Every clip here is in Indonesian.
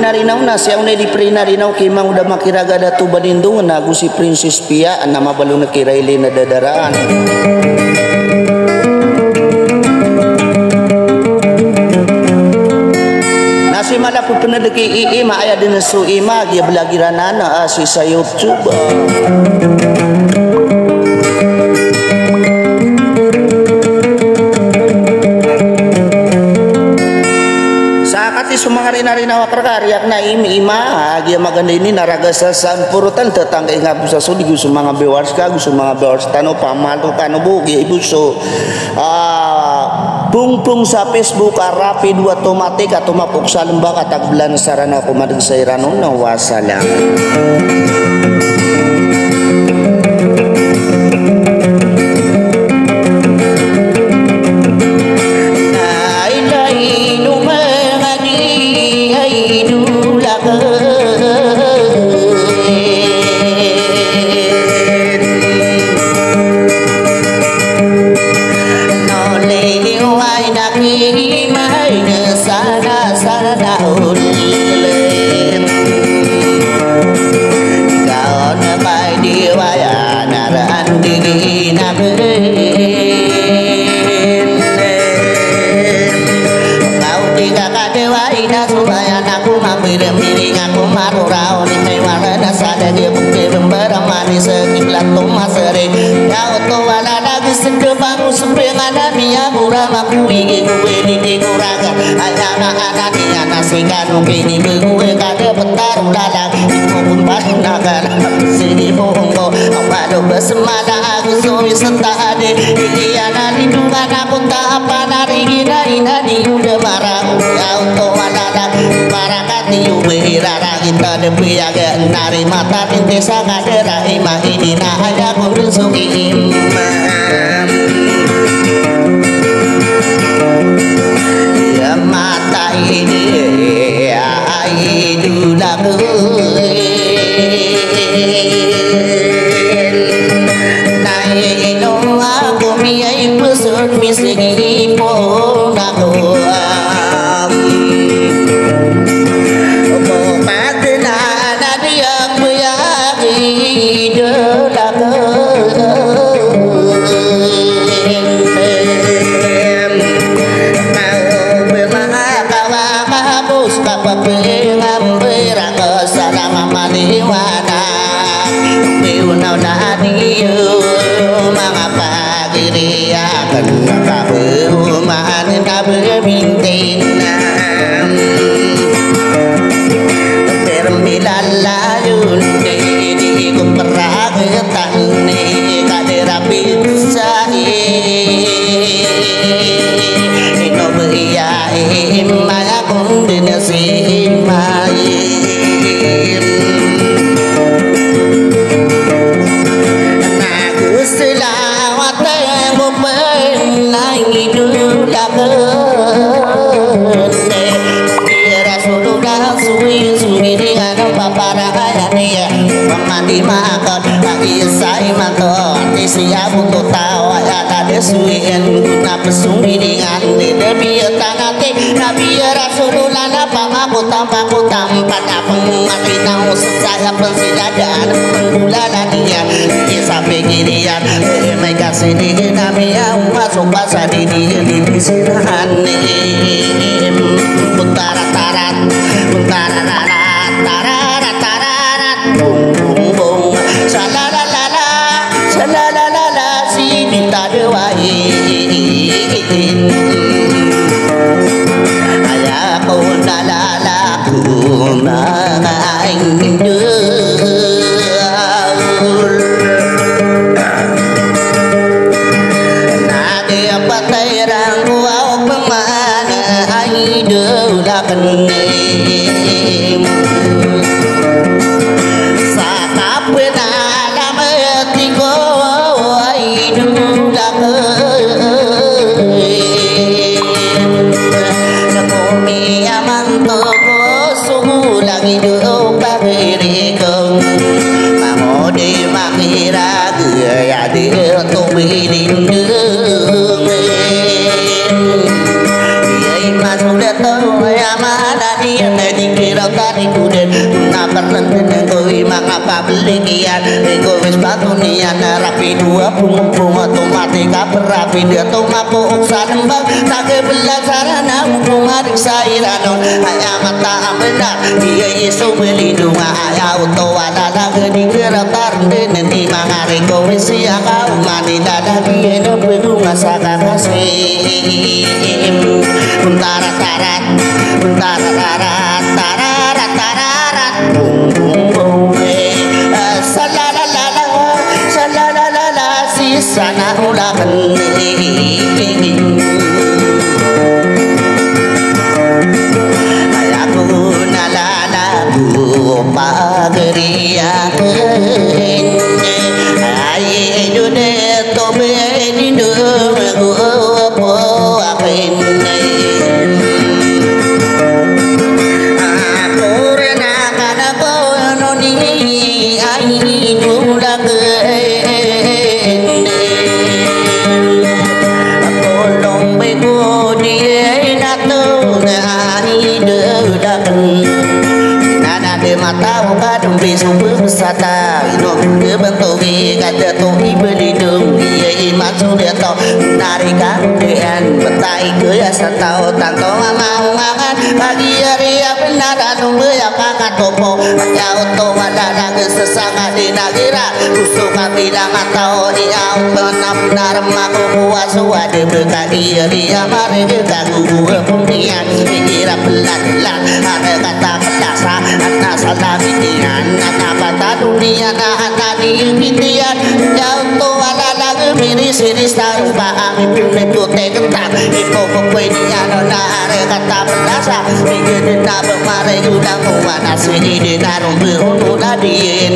narinaw na siya unay di pre narinaw kay mang udah makiraga datu badindungan na si Princess Pia na mabalo na kiraili na dadaraan. Nasi malapu penedeki ima aya din su ima dia belagiranana si sa YouTube. Sumangarina-rina wakarkaryak na ima dia maganda ini naraga sa sampurutan tetangga inga busa so di gusto mga bewars ka gusto mga bewars tano pamato kano bugi ibu so pung sa Facebook rapid automatic atau mapuk sa lembak atag bulan sarana kumadang sa iranon na wasalam. Kini bergue kada petarung dalang Ibu naga sini bongo Awado bersemada aku suami setade Iliana lindungan aku tak apa nari gina ina di udah marah Auto walada barakati ubirara kita depi aga nari mata binti sangat derai mah ini na ada kurusuki imam Ya mata ini sini kami yang masuk pasar ini di pisirahan Buntara-tarat Buntara-tarat Tarat-tarat Bung bung bung Salalalala Salalalala Sini tak dewain Ayahku nalalaku Main ian ego wis batunian rapi dua bunga tomatika berapi dia tomaku uksa nembang tak kebelah sarana marik sairanon ayah mata benar dia isu melindung ayah uto wadada gedi geratar deneni mangare ko wis ya kau mani dada dia no bunga saka kasih bentar tarat si sana ulakan ayaku nalalagu pagriyaken ayedo de tobe dindo go apen mata kadung besok bersata ino kebentogi kata tohi belidung dia iman sudah tau narikan dean betai ke asatau tanto mau mangan bagi hari yang benar anu ya pangat topo ya oto wadana kesesanga di nagira kusuk bilang atau dia benar maku kuasu ada berkali dia mari ganggu pembian kira pelan-pelan ada kata pelasa anak salah bitian anak patah dunia anak diimitian jauh tua lagu miris siris taruh baami itu tegentar ipo pokwe dia nona ada kata pelasa ingin nak bermari gudang kuana sini di narum berhubungan dien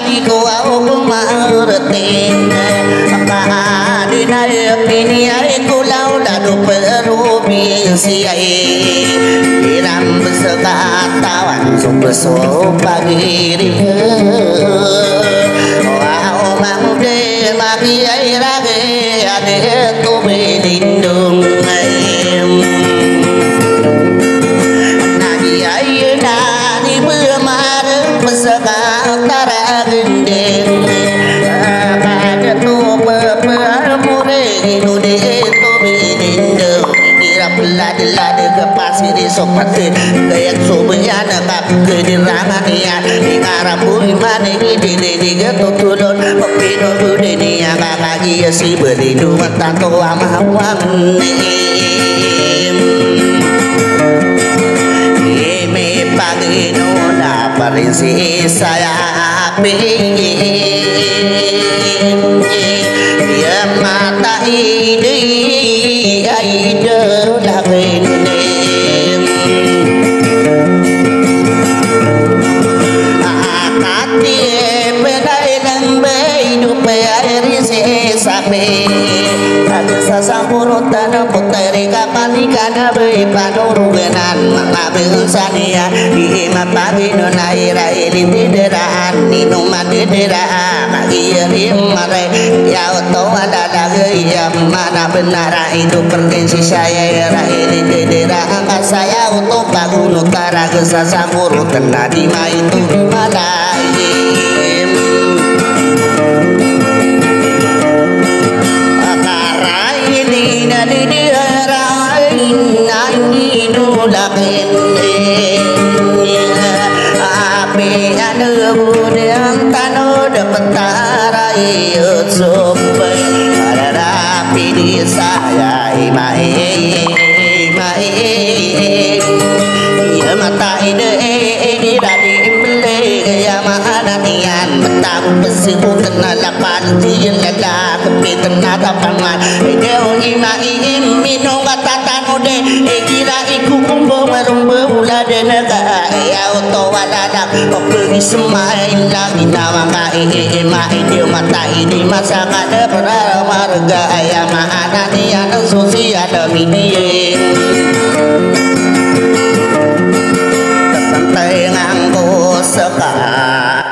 di goa umartin apa adina ini aku lau lalu perubi siai iram bersekatawan sumber pagi wow mangde magi airage ade tu belindung nagi aina di bermar bersekatawan gendeng pada tu bermure itu de tu belindung kira pelad-lad ke pasir sopate gaya sobeana kap ke dirangan ya ingara bui mane di getutulun pepino bude ni aga iya si belindung tanto amawang me pagi nona parisi saya api ya mata ide ide lakin akati bedai dan bedu payari sape ada sasampurut tanah puteri kapali kana be panurugenan makabe sania di mata bino naira ini tideraan nino madedera kaki mare ya oto ada lagi yang mana benar itu pertensi saya era ini tidera angkat saya untuk bangun utara ke sasampurut kena di itu malai dari daerah ini nulakin api anu budang tanu dapat tarai sampai ada rapi di saya imai ya mata ide dari beli ya mana nian betang besi putih lapan tiang lada kepiting nada pangan deo imai minum kata tanude kira iku kumbo merumbu ulade naga ya oto wadada pergi semain lagi nama kai imai dia mata ini masa kada marga ya mana nian susi ada mini santai nganggo sekali